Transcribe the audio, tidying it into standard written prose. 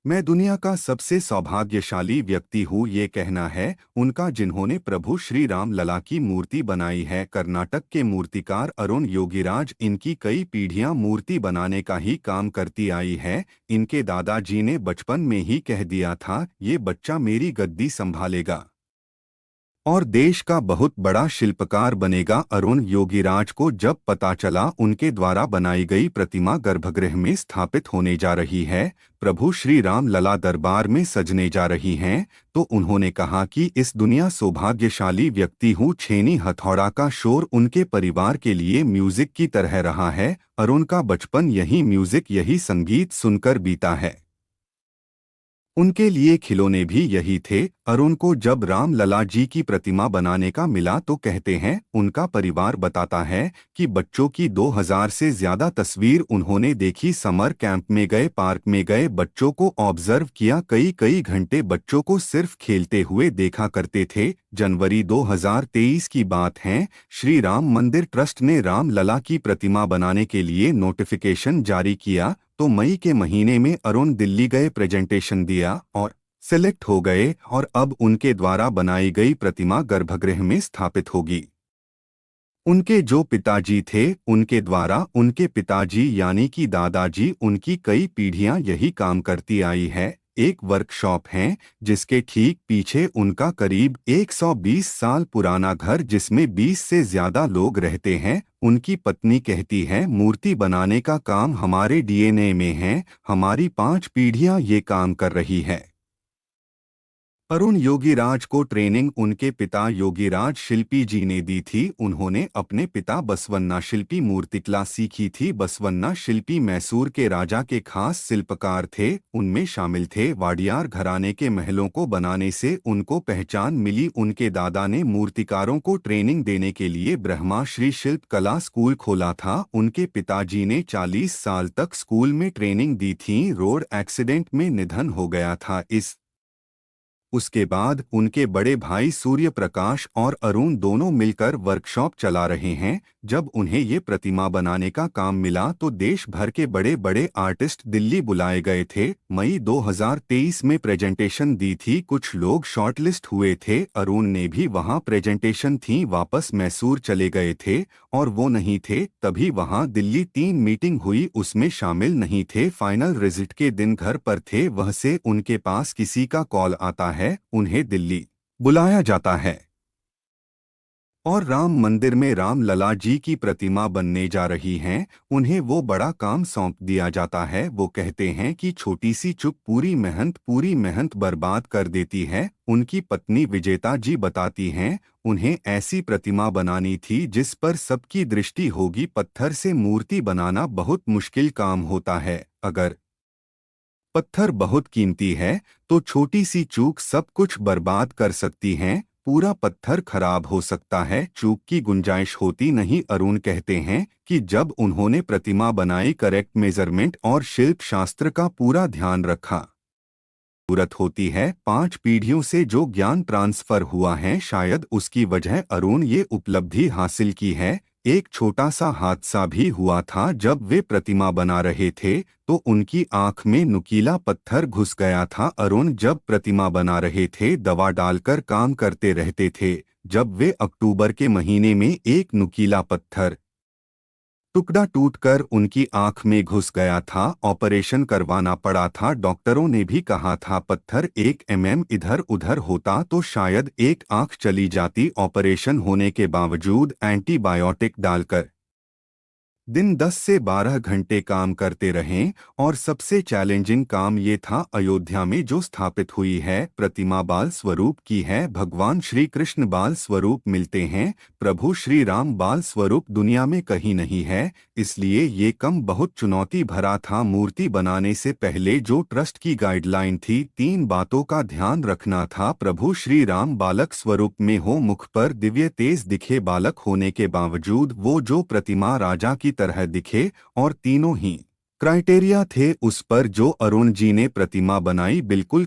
मैं दुनिया का सबसे सौभाग्यशाली व्यक्ति हूँ, ये कहना है उनका जिन्होंने प्रभु श्री राम लला की मूर्ति बनाई है। कर्नाटक के मूर्तिकार अरुण योगीराज इनकी कई पीढ़ियां मूर्ति बनाने का ही काम करती आई है। इनके दादाजी ने बचपन में ही कह दिया था, ये बच्चा मेरी गद्दी संभालेगा और देश का बहुत बड़ा शिल्पकार बनेगा। अरुण योगीराज को जब पता चला उनके द्वारा बनाई गई प्रतिमा गर्भगृह में स्थापित होने जा रही है, प्रभु श्री राम लला दरबार में सजने जा रही हैं, तो उन्होंने कहा कि इस दुनिया सौभाग्यशाली व्यक्ति हूँ। छेनी हथौड़ा का शोर उनके परिवार के लिए म्यूजिक की तरह रहा है। अरुण का बचपन यही म्यूजिक, यही संगीत सुनकर बीता है। उनके लिए खिलौने भी यही थे। अरुण को जब राम लला जी की प्रतिमा बनाने का मिला तो कहते हैं, उनका परिवार बताता है कि बच्चों की 2000 से ज्यादा तस्वीर उन्होंने देखी। समर कैंप में गए, पार्क में गए, बच्चों को ऑब्जर्व किया, कई कई घंटे बच्चों को सिर्फ खेलते हुए देखा करते थे। जनवरी 2023 की बात है, श्री राम मंदिर ट्रस्ट ने राम लला की प्रतिमा बनाने के लिए नोटिफिकेशन जारी किया, तो मई के महीने में अरुण दिल्ली गए, प्रेजेंटेशन दिया और सिलेक्ट हो गए और अब उनके द्वारा बनाई गई प्रतिमा गर्भगृह में स्थापित होगी। उनके जो पिताजी थे, उनके द्वारा उनके पिताजी यानी कि दादाजी, उनकी कई पीढ़ियां यही काम करती आई है। एक वर्कशॉप है जिसके ठीक पीछे उनका करीब 120 साल पुराना घर, जिसमें 20 से ज्यादा लोग रहते हैं। उनकी पत्नी कहती है, मूर्ति बनाने का काम हमारे डीएनए में है, हमारी 5 पीढ़ियां ये काम कर रही है। अरुण योगीराज को ट्रेनिंग उनके पिता योगीराज शिल्पी जी ने दी थी। उन्होंने अपने पिता बसवन्ना शिल्पी मूर्तिकला सीखी थी। बसवन्ना शिल्पी मैसूर के राजा के खास शिल्पकार थे। उनमें शामिल थे वाडियार घराने के महलों को बनाने से उनको पहचान मिली। उनके दादा ने मूर्तिकारों को ट्रेनिंग देने के लिए ब्रह्माश्री शिल्प कला स्कूल खोला था। उनके पिताजी ने 40 साल तक स्कूल में ट्रेनिंग दी थी। रोड एक्सीडेंट में निधन हो गया था। उसके बाद उनके बड़े भाई सूर्य प्रकाश और अरुण दोनों मिलकर वर्कशॉप चला रहे हैं। जब उन्हें ये प्रतिमा बनाने का काम मिला तो देश भर के बड़े बड़े आर्टिस्ट दिल्ली बुलाए गए थे। मई 2023 में प्रेजेंटेशन दी थी। कुछ लोग शॉर्टलिस्ट हुए थे। अरुण ने भी वहां प्रेजेंटेशन थी, वापस मैसूर चले गए थे और वो नहीं थे। तभी वहां दिल्ली 3 मीटिंग हुई, उसमें शामिल नहीं थे। फाइनल रिजल्ट के दिन घर पर थे। वह से उनके पास किसी का कॉल आता है, उन्हें दिल्ली बुलाया जाता है और राम मंदिर में राम लला जी की प्रतिमा बनने जा रही हैं। उन्हें वो बड़ा काम सौंप दिया जाता है। वो कहते हैं कि छोटी सी चूक पूरी मेहनत बर्बाद कर देती है। उनकी पत्नी विजेता जी बताती हैं, उन्हें ऐसी प्रतिमा बनानी थी जिस पर सबकी दृष्टि होगी। पत्थर से मूर्ति बनाना बहुत मुश्किल काम होता है। अगर पत्थर बहुत कीमती है तो छोटी सी चूक सब कुछ बर्बाद कर सकती है। पूरा पत्थर खराब हो सकता है, चूक की गुंजाइश होती नहीं। अरुण कहते हैं कि जब उन्होंने प्रतिमा बनाई, करेक्ट मेजरमेंट और शिल्प शास्त्र का पूरा ध्यान रखा। जरूरत होती है 5 पीढ़ियों से जो ज्ञान ट्रांसफर हुआ है, शायद उसकी वजह अरुण ये उपलब्धि हासिल की है। एक छोटा सा हादसा भी हुआ था। जब वे प्रतिमा बना रहे थे तो उनकी आंख में नुकीला पत्थर घुस गया था। अरुण जब प्रतिमा बना रहे थे दवा डालकर काम करते रहते थे। जब वे अक्टूबर के महीने में एक नुकीला पत्थर टुकड़ा टूटकर उनकी आंख में घुस गया था, ऑपरेशन करवाना पड़ा था। डॉक्टरों ने भी कहा था पत्थर 1 mm इधर उधर होता तो शायद एक आंख चली जाती। ऑपरेशन होने के बावजूद एंटीबायोटिक डालकर दिन 10 से 12 घंटे काम करते रहें और सबसे चैलेंजिंग काम ये था, अयोध्या में जो स्थापित हुई है प्रतिमा बाल स्वरूप की है। भगवान श्री कृष्ण बाल स्वरूप मिलते हैं, प्रभु श्री राम बाल स्वरूप दुनिया में कहीं नहीं है, इसलिए ये काम बहुत चुनौती भरा था। मूर्ति बनाने से पहले जो ट्रस्ट की गाइडलाइन थी, 3 बातों का ध्यान रखना था। प्रभु श्री राम बालक स्वरूप में हो, मुख पर दिव्य तेज दिखे, बालक होने के बावजूद वो जो प्रतिमा राजा की तरह दिखे, और तीनों ही क्राइटेरिया थे उस पर जो अरुण जी ने प्रतिमा बनाई बिल्कुल